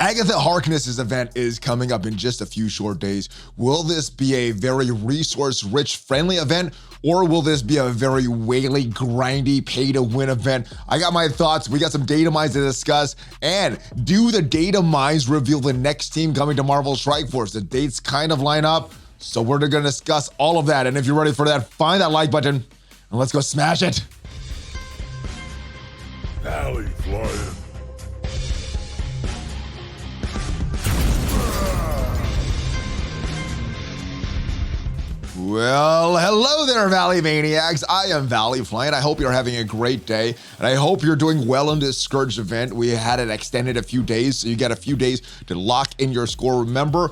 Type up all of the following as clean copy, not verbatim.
Agatha Harkness's event is coming up in just a few short days. Will this be a very resource-rich, friendly event, or will this be a very whaley, grindy, pay-to-win event? I got my thoughts. We got some data mines to discuss. And do the data mines reveal the next team coming to Marvel Strike Force? The dates kind of line up, so we're going to discuss all of that. And if you're ready for that, find that like button, and let's go smash it. ValleyFlyin. Well, hello there, Valley Maniacs. I am ValleyFlyin. I hope you're having a great day, and I hope you're doing well in this Scourge event. We had it extended a few days, so you get a few days to lock in your score. Remember,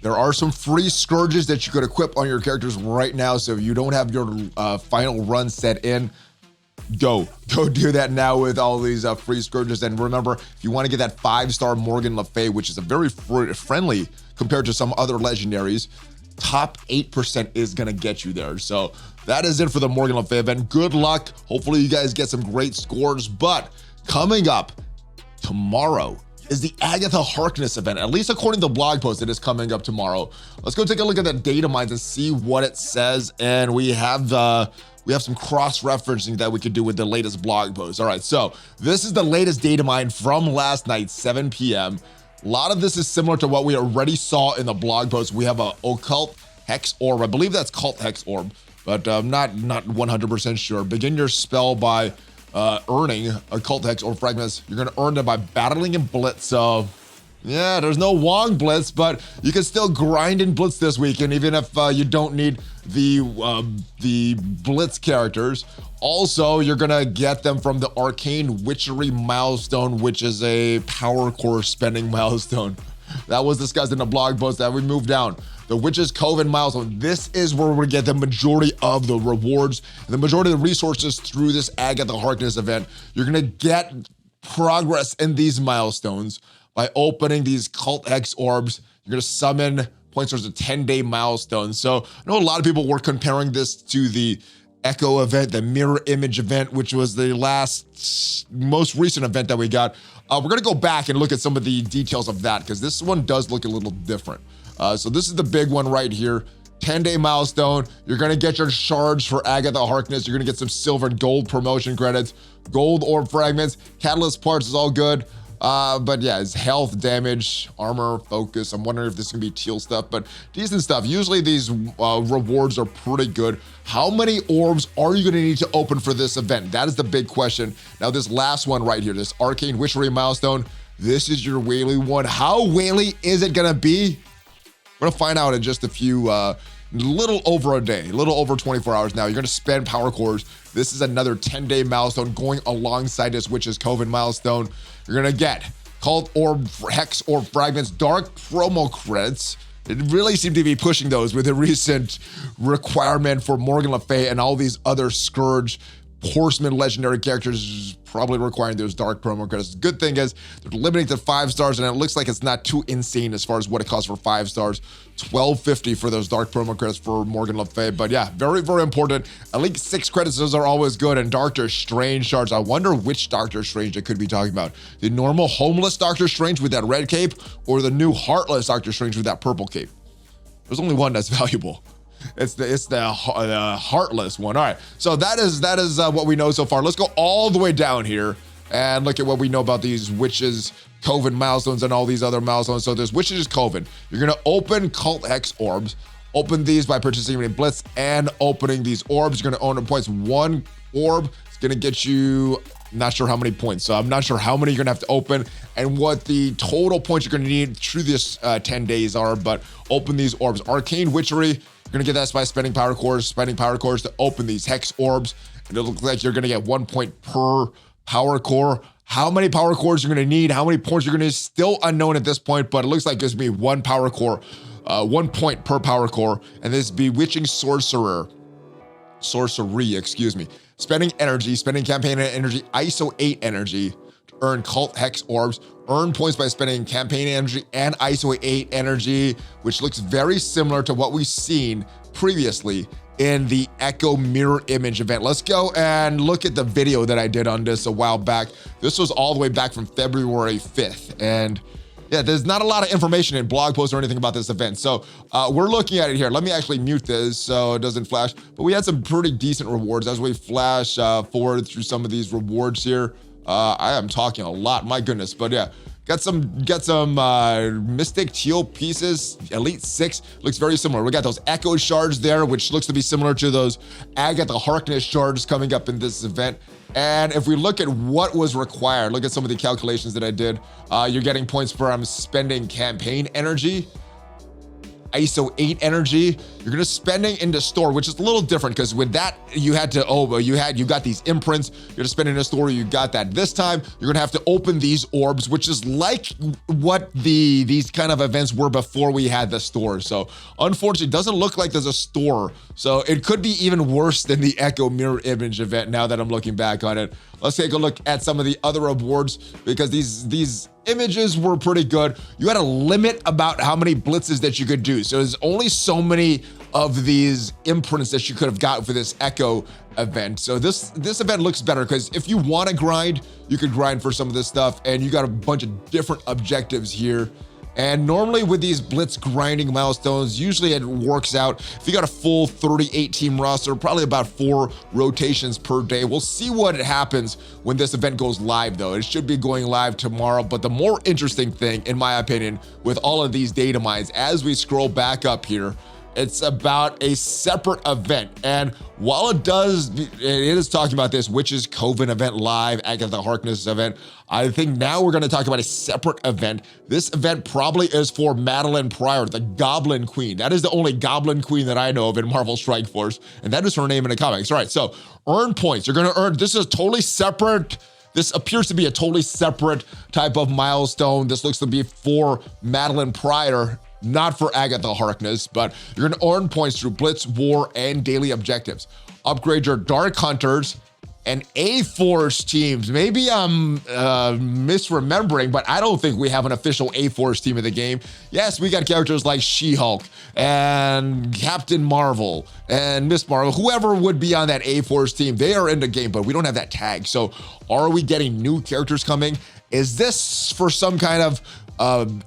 there are some free Scourges that you could equip on your characters right now, so if you don't have your final run set in, go do that now with all these free Scourges. And remember, if you want to get that 5-star Morgan Le Fay, which is a very friendly compared to some other legendaries, top 8% is gonna get you there. So that is it for the Morgan Le Fay event. Good luck. Hopefully you guys get some great scores. But coming up tomorrow is the Agatha Harkness event. At least according to the blog post, it is coming up tomorrow. Let's go take a look at the data mines and see what it says. And we have some cross-referencing that we could do with the latest blog post. All right, so this is the latest data mine from last night, 7 p.m. A lot of this is similar to what we already saw in the blog post. We have a Occult Hex Orb. I believe that's Cult Hex Orb, but I'm not 100% sure. Begin your spell by earning Occult Hex Orb fragments. You're going to earn them by battling in Blitz. So yeah, there's no Wong Blitz, but you can still grind in Blitz this weekend, even if you don't need the Blitz characters. Also, you're gonna get them from the Arcane Witchery milestone, which is a power core spending milestone. That was discussed in the blog post that we moved down. The Witch's Coven milestone. This is where we get the majority of the rewards, the majority of the resources through this Agatha Harkness event. You're gonna get progress in these milestones by opening these Cult Hex Orbs. You're gonna summon points towards a 10-day milestone. So I know a lot of people were comparing this to the Echo event, the Mirror Image event, which was the most recent event that we got. We're gonna go back and look at some of the details of that, because this one does look a little different. So this is the big one right here. 10-day milestone. You're gonna get your shards for Agatha Harkness. You're gonna get some silver and gold promotion credits, gold orb fragments, catalyst parts is all good. But yeah, it's health, damage, armor, focus. I'm wondering if this is gonna be teal stuff, but decent stuff. Usually these rewards are pretty good. How many orbs are you gonna need to open for this event? That is the big question. Now this last one right here, this Arcane Witchery milestone, this is your whaley one. How whaley is it gonna be? We're gonna find out in just a few, little over a day, a little over 24 hours now. You're gonna spend power cores. This is another 10-day milestone going alongside this Witch's Coven milestone. You're gonna get Cult Orb, Hex Orb fragments, Dark promo credits. It really seemed to be pushing those with the recent requirement for Morgan Le Fay and all these other Scourge Horseman legendary characters probably requiring those dark promo credits. Good thing is they're limiting to 5 stars, and it looks like it's not too insane as far as what it costs for 5 stars. $12.50 for those dark promo credits for Morgan Le Fay. But yeah, very, very important. At least 6 credits, those are always good. And Doctor Strange shards. I wonder which Doctor Strange it could be talking about. The normal homeless Doctor Strange with that red cape, or the new heartless Doctor Strange with that purple cape? There's only one that's valuable. It's the heartless one. All right, so that is what we know so far. Let's go all the way down here and look at what we know about these Witches Coven milestones and all these other milestones. So there's Witches Coven. You're gonna open Cult Hex Orbs. Open these by participating in Blitz and opening these orbs. You're gonna own points. 1 orb is gonna get you, not sure how many points. So I'm not sure how many you're gonna have to open and what the total points you're gonna need through this 10 days are, but open these orbs. Arcane Witchery, you're gonna get that by spending power cores to open these Hex Orbs. And it looks like you're gonna get 1 point per power core. How many power cores you're gonna need, how many points you're gonna need, still unknown at this point, but it looks like it's gonna be 1 power core, 1 point per power core. And this Bewitching Sorcery, excuse me. Spending energy, spending campaign energy, ISO 8 energy to earn Cult Hex Orbs. Earn points by spending campaign energy and ISO 8 energy, which looks very similar to what we've seen previously in the Echo Mirror Image event. Let's go and look at the video that I did on this a while back. This was all the way back from February 5th. And Yeah, there's not a lot of information in blog posts or anything about this event. So we're looking at it here. Let me actually mute this so it doesn't flash. But we had some pretty decent rewards as we flash forward through some of these rewards here. I am talking a lot, my goodness. But yeah, got some Mystic Teal pieces, Elite 6, looks very similar. We got those Echo shards there, which looks to be similar to those Agatha Harkness shards coming up in this event. And if we look at what was required, look at some of the calculations that I did. You're getting points from spending campaign energy, ISO 8 energy. You're gonna spending into store, which is a little different because with that you had to you got these imprints. You're gonna spend in a store. You got that. This time you're gonna have to open these orbs, which is like what these kind of events were before we had the store. So unfortunately, it doesn't look like there's a store. So it could be even worse than the Echo Mirror Image event. Now that I'm looking back on it, let's take a look at some of the other rewards because these images were pretty good. You had a limit about how many blitzes that you could do. So there's only so many of these imprints that you could have got for this Echo event. So this event looks better because if you want to grind, you could grind for some of this stuff, and you got a bunch of different objectives here. And normally with these blitz grinding milestones, usually it works out. If you got a full 38 team roster, probably about 4 rotations per day. We'll see what happens when this event goes live though. It should be going live tomorrow. But the more interesting thing, in my opinion, with all of these data mines, as we scroll back up here, it's about a separate event. And while it is talking about this Witches Coven event live, Agatha Harkness event, I think now we're gonna talk about a separate event. This event probably is for Madeline Pryor, the Goblin Queen. That is the only Goblin Queen that I know of in Marvel Strike Force, and that is her name in the comics. All right, so earn points. You're gonna earn, this is totally separate. This appears to be a totally separate type of milestone. This looks to be for Madeline Pryor, not for Agatha Harkness, but you're gonna earn points through Blitz, War, and daily objectives. Upgrade your Dark Hunters and A-Force teams. Maybe I'm misremembering, but I don't think we have an official A-Force team in the game. Yes, we got characters like She-Hulk and Captain Marvel and Miss Marvel, whoever would be on that A-Force team, they are in the game, but we don't have that tag. So are we getting new characters coming? Is this for some kind of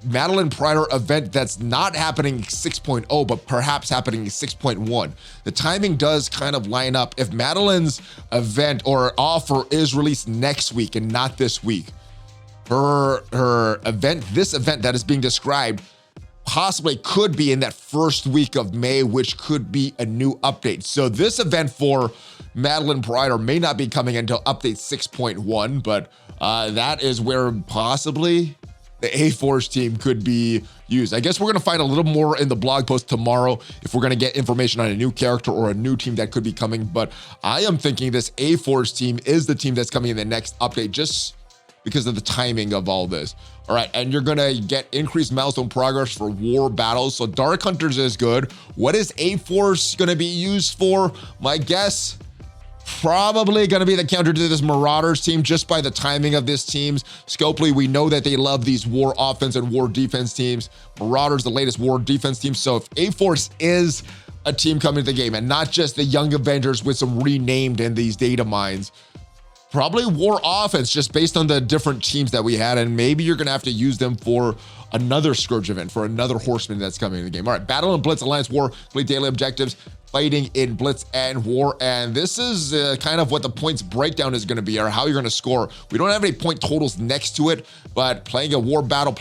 Madeline Pryor event that's not happening 6.0, but perhaps happening 6.1. The timing does kind of line up. If Madeline's event or offer is released next week and not this week, her event, this event that is being described, possibly could be in that first week of May, which could be a new update. So this event for Madeline Pryor may not be coming until update 6.1, but that is where possibly the A-Force team could be used. I guess we're going to find a little more in the blog post tomorrow if we're going to get information on a new character or a new team that could be coming. But I am thinking this A-Force team is the team that's coming in the next update just because of the timing of all this. All right, and you're going to get increased milestone progress for war battles. So Dark Hunters is good. What is A-Force going to be used for? My guess, probably going to be the counter to this Marauders team just by the timing of this team's. Scopely, we know that they love these war offense and war defense teams. Marauders, the latest war defense team. So if A-Force is a team coming to the game and not just the Young Avengers with some renamed in these data mines, probably war offense just based on the different teams that we had, and maybe you're going to have to use them for another Scourge event, for another Horseman that's coming in the game. All right, Battle and Blitz, Alliance, War, complete daily objectives, fighting in Blitz and War, and this is kind of what the points breakdown is going to be, or how you're going to score. We don't have any point totals next to it, but playing a war battle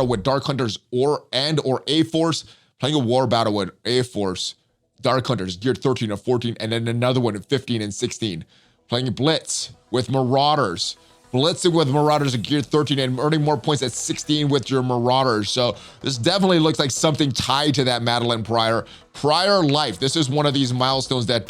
with Dark Hunters or A-Force, playing a war battle with A-Force, Dark Hunters, geared 13 or 14, and then another one at 15 and 16. Playing Blitz with Marauders, blitzing with Marauders at gear 13 and earning more points at 16 with your Marauders. So this definitely looks like something tied to that Madeline Pryor life. This is one of these milestones that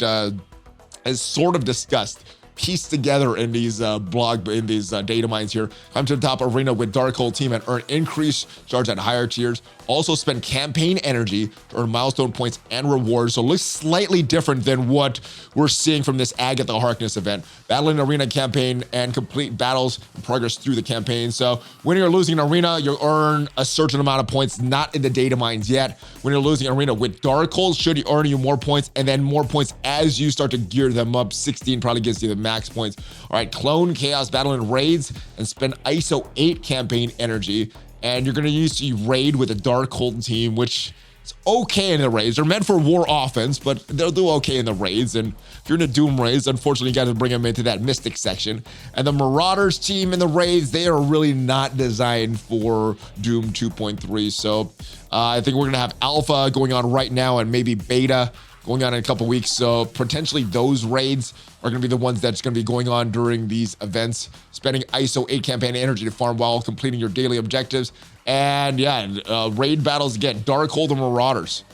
is sort of discussed, pieced together in these data mines here. Climb to the top arena with Darkhold team and earn increased charge at higher tiers. Also spend campaign energy to earn milestone points and rewards. So it looks slightly different than what we're seeing from this Agatha Harkness event. Battling arena campaign and complete battles and progress through the campaign. So winning or losing an arena, you'll earn a certain amount of points, not in the data mines yet. When you're losing an arena with Darkhold, should earn you more points, and then more points as you start to gear them up. 16 probably gives you the max points. All right, clone Chaos Battle in raids and spend ISO 8 campaign energy and you're going to use to raid with a Darkhold team, which is okay in the raids. They're meant for war offense, but they'll do okay in the raids. And if you're in a Doom raids, unfortunately, you got to bring them into that Mystic section. And the Marauders team in the raids, they are really not designed for Doom 2.3. So I think we're going to have Alpha going on right now and maybe Beta going on in a couple weeks. So potentially those raids are going to be the ones that's going to be going on during these events, spending ISO 8 campaign energy to farm while completing your daily objectives. And yeah, raid battles again, Darkhold and Marauders.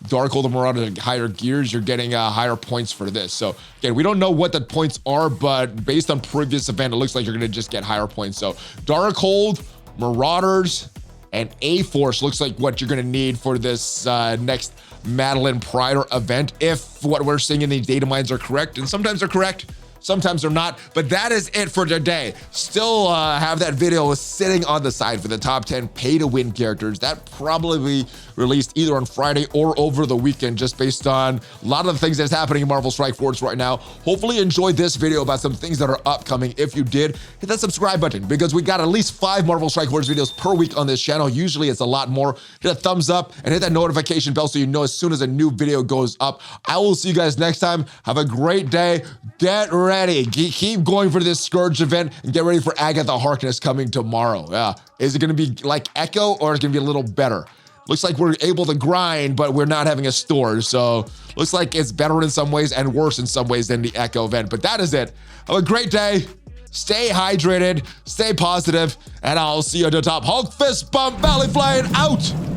Darkhold and Marauders, higher gears, you're getting higher points for this. So again, we don't know what the points are, but based on previous event, it looks like you're going to just get higher points. So Darkhold, Marauders, and A-Force looks like what you're going to need for this next Madeline Prior event, if what we're seeing in these data mines are correct. And sometimes they're correct, sometimes they're not. But that is it for today. Still have that video sitting on the side for the top 10 pay-to-win characters. That probably released either on Friday or over the weekend, just based on a lot of the things that's happening in Marvel Strike Force right now. Hopefully you enjoyed this video about some things that are upcoming. If you did, hit that subscribe button, because we got at least 5 Marvel Strike Force videos per week on this channel. Usually it's a lot more. Hit a thumbs up and hit that notification bell so you know as soon as a new video goes up. I will see you guys next time. Have a great day. Get ready. Keep going for this Scourge event and get ready for Agatha Harkness coming tomorrow. Yeah. Is it going to be like Echo, or is it going to be a little better? Looks like we're able to grind, but we're not having a store. So looks like it's better in some ways and worse in some ways than the Echo event. But that is it. Have a great day. Stay hydrated, stay positive, and I'll see you at the top. Hulk fist bump, ValleyFlyin out.